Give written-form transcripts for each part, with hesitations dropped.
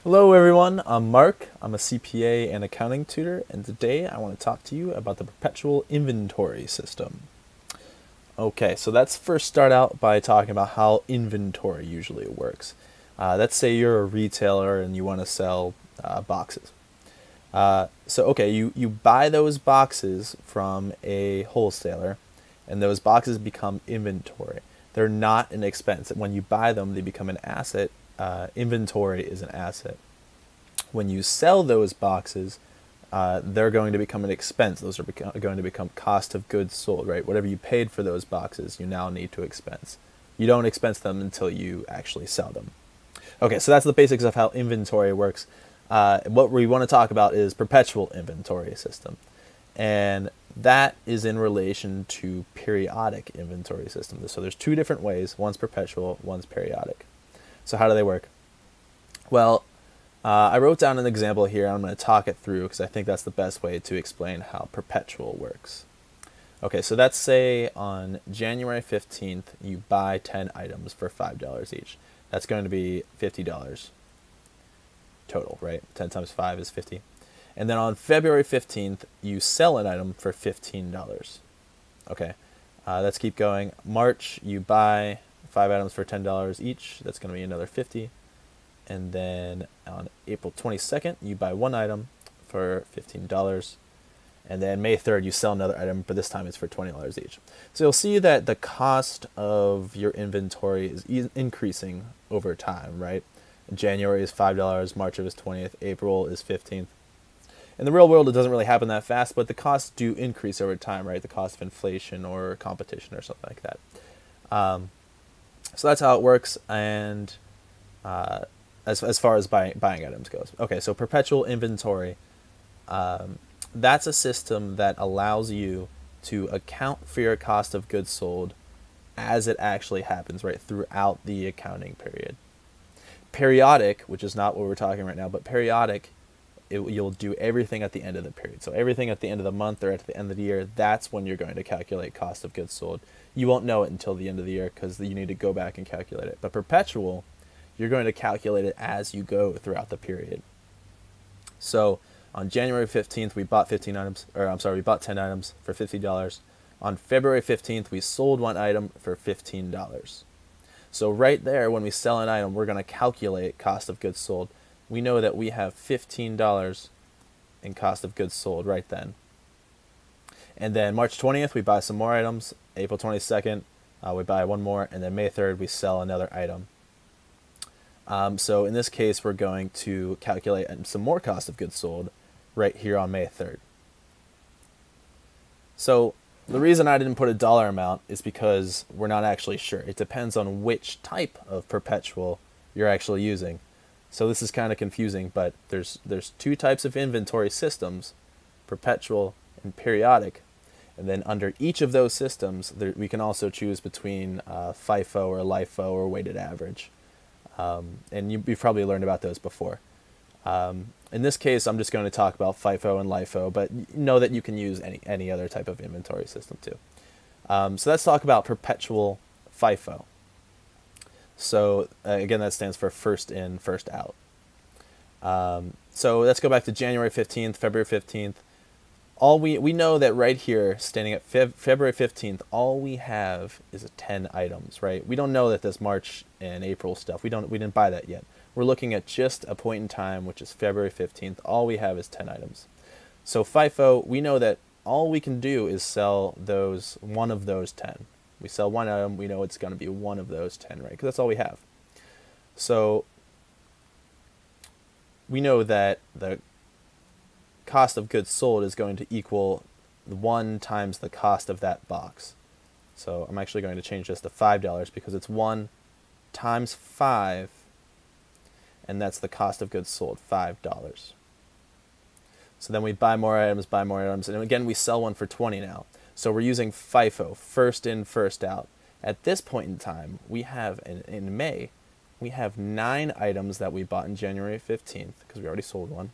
Hello everyone, I'm Mark. I'm a CPA and accounting tutor, and today I want to talk to you about the perpetual inventory system. Okay, so let's first start out by talking about how inventory usually works. Let's say you're a retailer and you want to sell boxes. You buy those boxes from a wholesaler, and those boxes become inventory. They're not an expense. When you buy them, they become an asset. Inventory is an asset. When you sell those boxes, they're going to become an expense. Those are going to become cost of goods sold, right? Whatever you paid for those boxes, you now need to expense. You don't expense them until you actually sell them. Okay, so that's the basics of how inventory works. What we want to talk about is perpetual inventory system. And that is in relation to periodic inventory systems. So there's two different ways. One's perpetual, one's periodic. So how do they work? Well, I wrote down an example here, and I'm going to talk it through because I think that's the best way to explain how perpetual works. Okay, so let's say on January 15th, you buy 10 items for $5 each. That's going to be $50 total, right? 10 times 5 is 50. And then on February 15th, you sell an item for $15. Okay, let's keep going. March, you buy 5 items for $10 each. That's going to be another 50. And then on April 22nd, you buy one item for $15. And then May 3rd, you sell another item, but this time it's for $20 each. So you'll see that the cost of your inventory is increasing over time, right? January is $5, March is 20th, April is 15th. In the real world, it doesn't really happen that fast, but the costs do increase over time, right? The cost of inflation or competition or something like that. So that's how it works, and as far as buying items goes. Okay, so perpetual inventory, that's a system that allows you to account for your cost of goods sold as it actually happens, right, throughout the accounting period. Periodic, which is not what we're talking right now, but periodic, you'll do everything at the end of the period. So everything at the end of the month or at the end of the year, that's when you're going to calculate cost of goods sold. You won't know it until the end of the year because you need to go back and calculate it. But perpetual, you're going to calculate it as you go throughout the period. So on January 15th, we bought we bought 10 items for $50. On February 15th, we sold one item for $15. So right there, when we sell an item, we're going to calculate cost of goods sold. We know that we have $15 in cost of goods sold right then. And then March 20th, we buy some more items. April 22nd, we buy one more. And then May 3rd, we sell another item. So in this case, we're going to calculate some more cost of goods sold right here on May 3rd. So the reason I didn't put a dollar amount is because we're not actually sure. It depends on which type of perpetual you're actually using. So this is kind of confusing, but there's two types of inventory systems, perpetual and periodic. And then under each of those systems, we can also choose between FIFO or LIFO or weighted average. And you've probably learned about those before. In this case, I'm just going to talk about FIFO and LIFO, but know that you can use any other type of inventory system too. So let's talk about perpetual FIFO. So again, that stands for first in, first out. So let's go back to January 15th, February 15th. We know that right here, standing at February 15th, all we have is 10 items, right? We don't know that this March and April stuff, we didn't buy that yet. We're looking at just a point in time, which is February 15th. All we have is 10 items. So FIFO, we know that all we can do is sell one of those 10. We sell one item, we know it's going to be one of those 10, right? Because that's all we have. So we know that the cost of goods sold is going to equal 1 times the cost of that box. So I'm actually going to change this to $5 because it's 1 times 5, and that's the cost of goods sold, $5. So then we buy more items, and again we sell one for 20 now. So we're using FIFO, first in, first out. At this point in time, we have, in May, we have 9 items that we bought in January 15th, because we already sold one.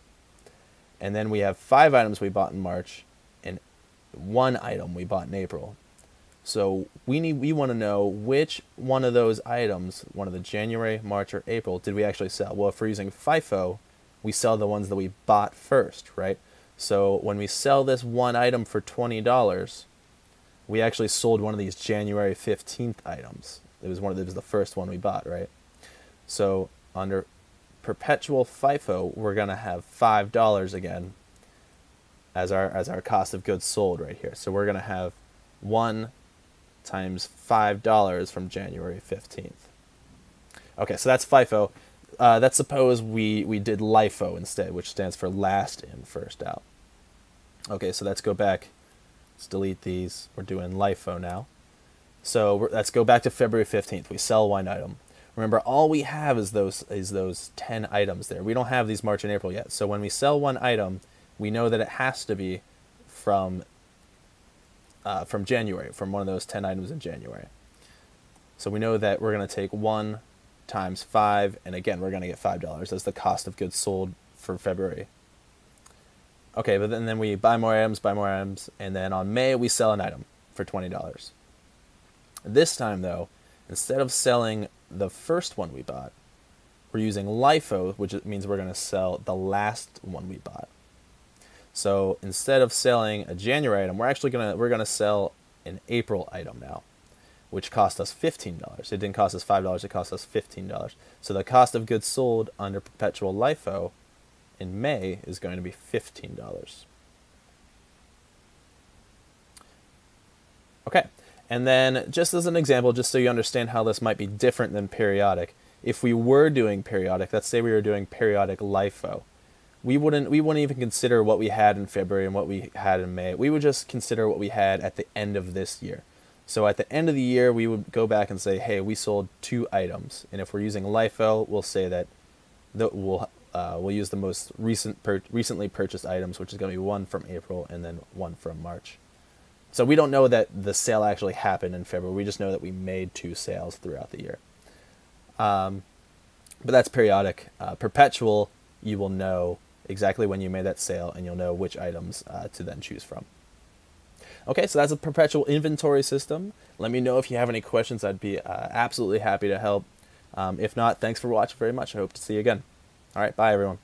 And then we have 5 items we bought in March, and 1 item we bought in April. So we want to know which one of those items, one of the January, March, or April, did we actually sell. Well, if we're using FIFO, we sell the ones that we bought first, right? So when we sell this one item for $20, we actually sold one of these January 15th items. It was the first one we bought, right? So under Perpetual FIFO, we're gonna have $5 again as our cost of goods sold right here. So we're gonna have 1 times $5 from January 15th. Okay, so that's FIFO. Let's suppose we did LIFO instead, which stands for last in, first out. Okay, so let's go back. Let's delete these. We're doing LIFO now. So let's go back to February 15th. We sell one item. Remember, all we have is those 10 items there. We don't have these March and April yet. So when we sell one item, we know that it has to be from January, from one of those 10 items in January. So we know that we're going to take 1 times 5, and again, we're going to get $5 as the cost of goods sold for February. Okay, but then we buy more items, and then on May, we sell an item for $20. This time, though, instead of selling the first one we bought, we're using LIFO, which means we're going to sell the last one we bought. So instead of selling a January item, we're gonna sell an April item now, which cost us $15. It didn't cost us $5, it cost us $15. So the cost of goods sold under Perpetual LIFO in May is going to be $15. Okay, and then just as an example, just so you understand how this might be different than periodic, if we were doing periodic, let's say we were doing periodic LIFO, we wouldn't even consider what we had in February and what we had in May. We would just consider what we had at the end of this year. So at the end of the year, we would go back and say, hey, we sold 2 items. And if we're using LIFO, we'll say that we'll use the most recently purchased items, which is going to be 1 from April and then 1 from March. So we don't know that the sale actually happened in February. We just know that we made 2 sales throughout the year. But that's periodic. Perpetual, you will know exactly when you made that sale, and you'll know which items to then choose from. Okay, so that's a Perpetual inventory system. Let me know if you have any questions. I'd be absolutely happy to help. If not, thanks for watching very much. I hope to see you again. All right, bye everyone.